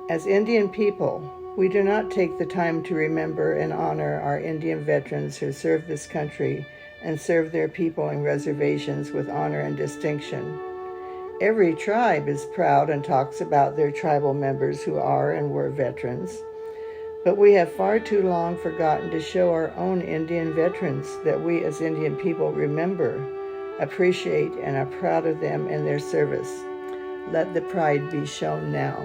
As Indian people, we do not take the time to remember and honor our Indian veterans who served this country and served their people in reservations with honor and distinction. Every tribe is proud and talks about their tribal members who are and were veterans, but we have far too long forgotten to show our own Indian veterans that we as Indian people remember, appreciate, and are proud of them and their service. Let the pride be shown now.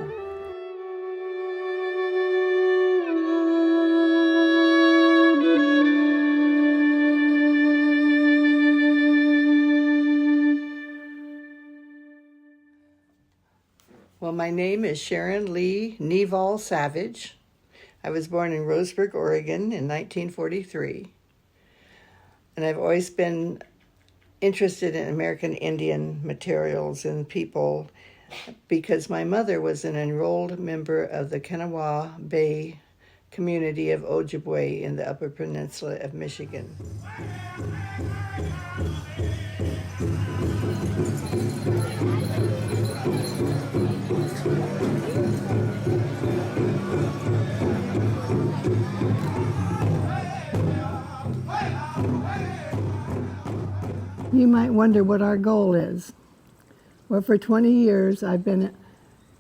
Well, my name is Sharron Lee Neval Savage. I was born in Roseburg, Oregon in 1943. And I've always been interested in American Indian materials and people because my mother was an enrolled member of the Kanawha Bay community of Ojibwe in the Upper Peninsula of Michigan. You might wonder what our goal is. Well, for 20 years, I've been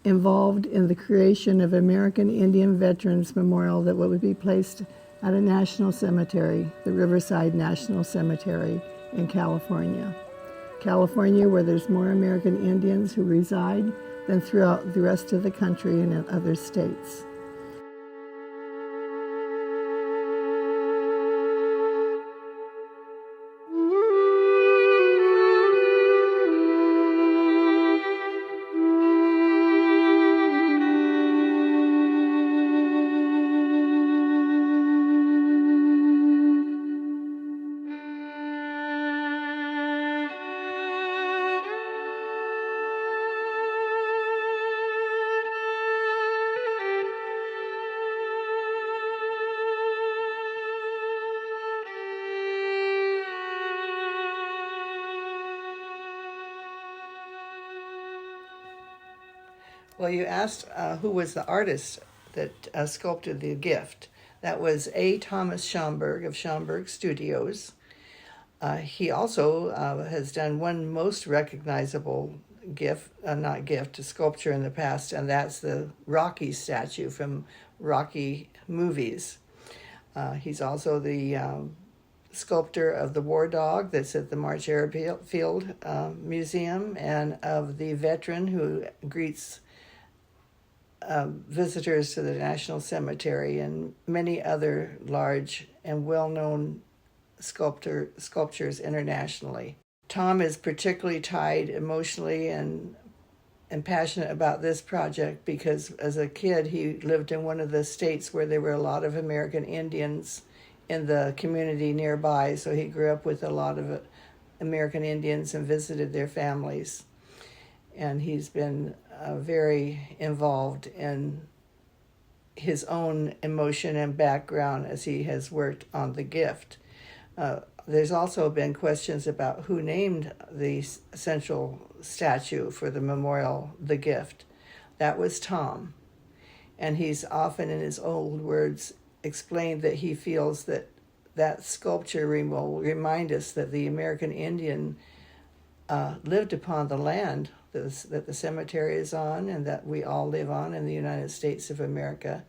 involved in the creation of American Indian Veterans Memorial that would be placed at a national cemetery, the Riverside National Cemetery in California. California, where there's more American Indians who reside than throughout the rest of the country and in other states. Well, you asked who was the artist that sculpted the gift. That was A. Thomas Schomburg of Schomburg Studios. He also has done one most recognizable sculpture in the past, and that's the Rocky statue from Rocky movies. He's also the sculptor of the war dog that's at the March Airfield Museum, and of the veteran who greets visitors to the National Cemetery, and many other large and well-known sculptures internationally. Tom is particularly tied emotionally and passionate about this project because as a kid he lived in one of the states where there were a lot of American Indians in the community nearby, so he grew up with a lot of American Indians and visited their families. And he's been very involved in his own emotion and background as he has worked on the gift. There's also been questions about who named the central statue for the memorial, the gift. That was Tom. And he's often, in his old words, explained that he feels that that sculpture will remind us that the American Indian lived upon the land that the cemetery is on and that we all live on in the United States of America.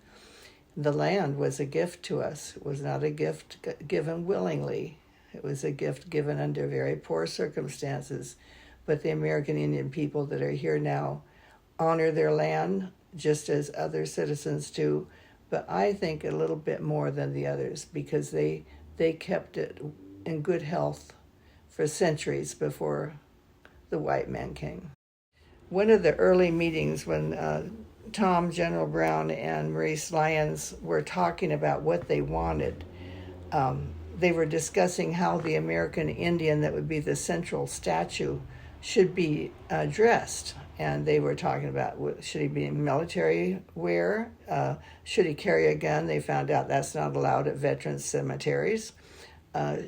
The land was a gift to us. It was not a gift given willingly. It was a gift given under very poor circumstances. But the American Indian people that are here now honor their land just as other citizens do, but I think a little bit more than the others because they kept it in good health for centuries before the white man came. One of the early meetings when Tom, General Brown, and Maurice Lyons were talking about what they wanted, they were discussing how the American Indian that would be the central statue should be dressed. And they were talking about, should he be in military wear? Should he carry a gun? They found out that's not allowed at veterans cemeteries.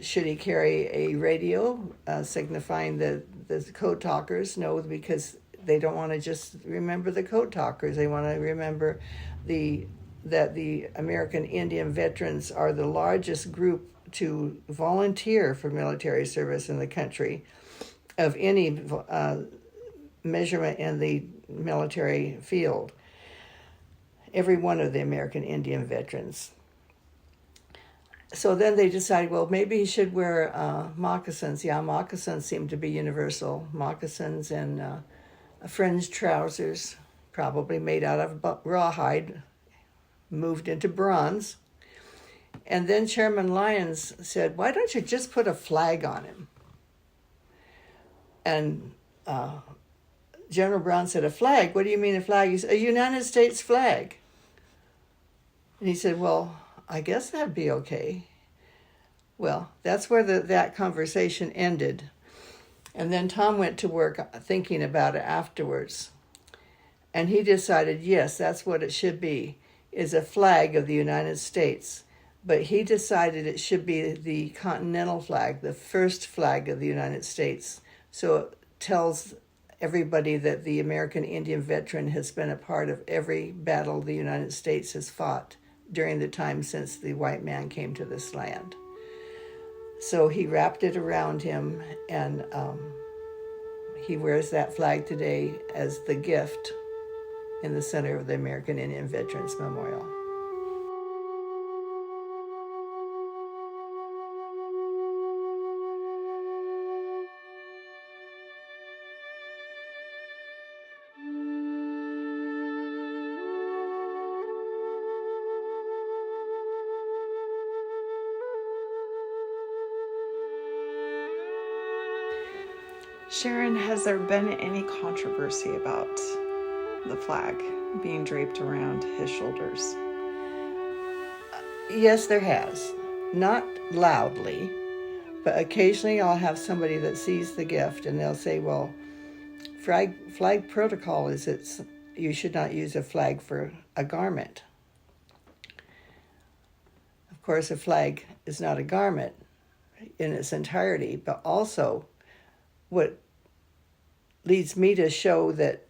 Should he carry a radio signifying that the code talkers know, because They don't want to just remember the code talkers. They want to remember that the American Indian veterans are the largest group to volunteer for military service in the country of any measurement in the military field. Every one of the American Indian veterans. So then they decided, well, maybe he should wear moccasins. Yeah, moccasins seem to be universal. Moccasins and fringed trousers, probably made out of rawhide, moved into bronze. And then Chairman Lyons said, why don't you just put a flag on him? And General Brown said, a flag? What do you mean a flag? He said, a United States flag. And he said, well, I guess that'd be okay. Well, that's where that conversation ended. And then Tom went to work thinking about it afterwards. And he decided, yes, that's what it should be, is a flag of the United States. But he decided it should be the continental flag, the first flag of the United States. So it tells everybody that the American Indian veteran has been a part of every battle the United States has fought during the time since the white man came to this land. So he wrapped it around him, and he wears that flag today as the gift in the center of the American Indian Veterans Memorial. Sharron, has there been any controversy about the flag being draped around his shoulders? Yes, there has. Not loudly, but occasionally I'll have somebody that sees the gift and they'll say, well, flag protocol is you should not use a flag for a garment. Of course, a flag is not a garment in its entirety, but also what leads me to show that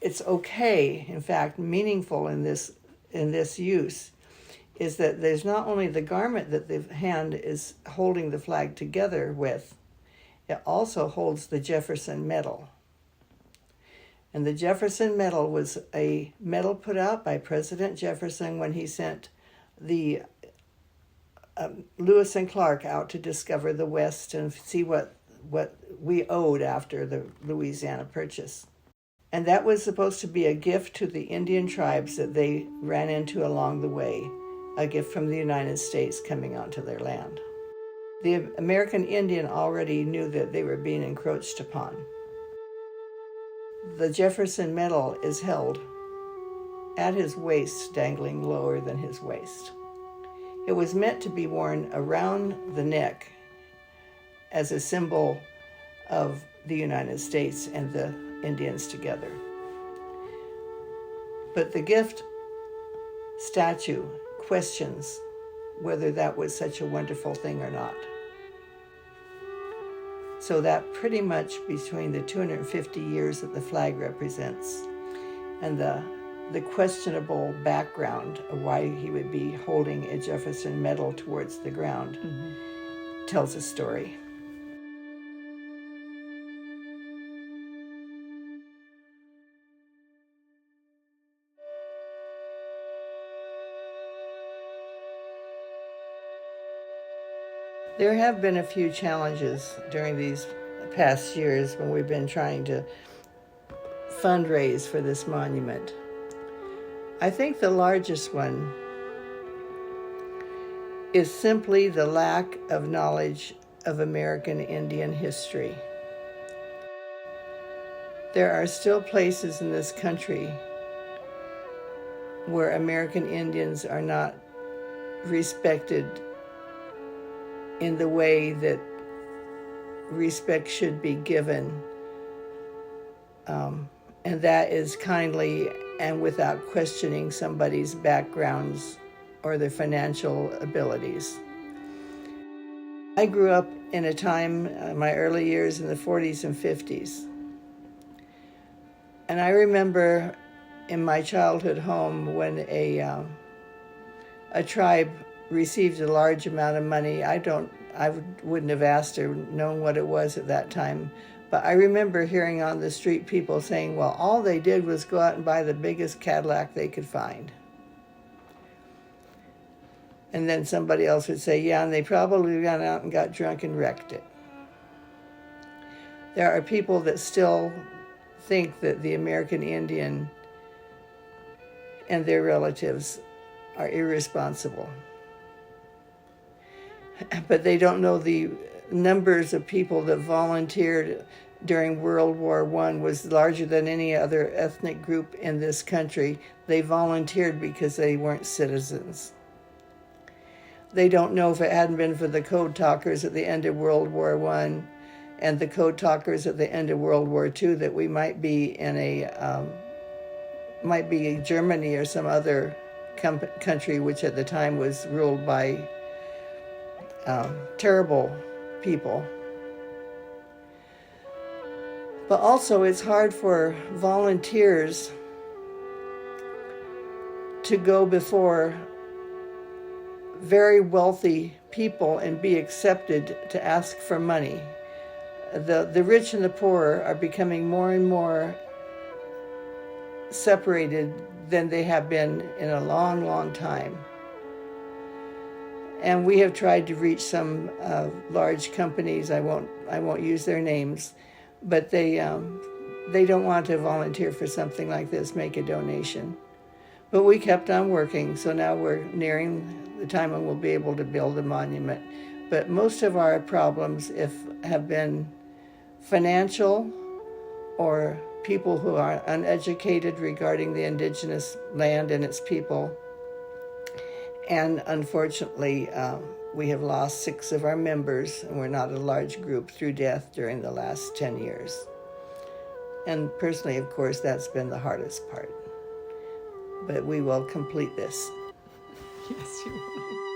it's okay, in fact, meaningful in this use, is that there's not only the garment that the hand is holding the flag together with, it also holds the Jefferson medal. And the Jefferson medal was a medal put out by President Jefferson when he sent the Lewis and Clark out to discover the West and see what we owed after the Louisiana Purchase. And that was supposed to be a gift to the Indian tribes that they ran into along the way, a gift from the United States coming onto their land. The American Indian already knew that they were being encroached upon. The Jefferson medal is held at his waist, dangling lower than his waist. It was meant to be worn around the neck as a symbol of the United States and the Indians together. But the gift statue questions whether that was such a wonderful thing or not. So that pretty much between the 250 years that the flag represents and the questionable background of why he would be holding a Jefferson medal towards the ground tells a story. There have been a few challenges during these past years when we've been trying to fundraise for this monument. I think the largest one is simply the lack of knowledge of American Indian history. There are still places in this country where American Indians are not respected in the way that respect should be given. And that is kindly and without questioning somebody's backgrounds or their financial abilities. I grew up in a time, my early years in the 40s and 50s, And I remember in my childhood home when a tribe received a large amount of money. I wouldn't have asked or known what it was at that time. But I remember hearing on the street people saying, well, all they did was go out and buy the biggest Cadillac they could find. And then somebody else would say, yeah, and they probably got out and got drunk and wrecked it. There are people that still think that the American Indian and their relatives are irresponsible. But they don't know the numbers of people that volunteered during World War I was larger than any other ethnic group in this country. They volunteered because they weren't citizens. They don't know if it hadn't been for the code talkers at the end of World War I and the code talkers at the end of World War II that we might be in might be Germany or some other country which at the time was ruled by terrible people. But also it's hard for volunteers to go before very wealthy people and be accepted to ask for money. The rich and the poor are becoming more and more separated than they have been in a long, long time. And we have tried to reach some large companies. I won't use their names, but they don't want to volunteer for something like this, make a donation. But we kept on working, so now we're nearing the time when we'll be able to build a monument. But most of our problems have been financial or people who are uneducated regarding the indigenous land and its people. And unfortunately, we have lost 6 of our members, and we're not a large group, through death during the last 10 years. And personally, of course, that's been the hardest part. But we will complete this. Yes, you will.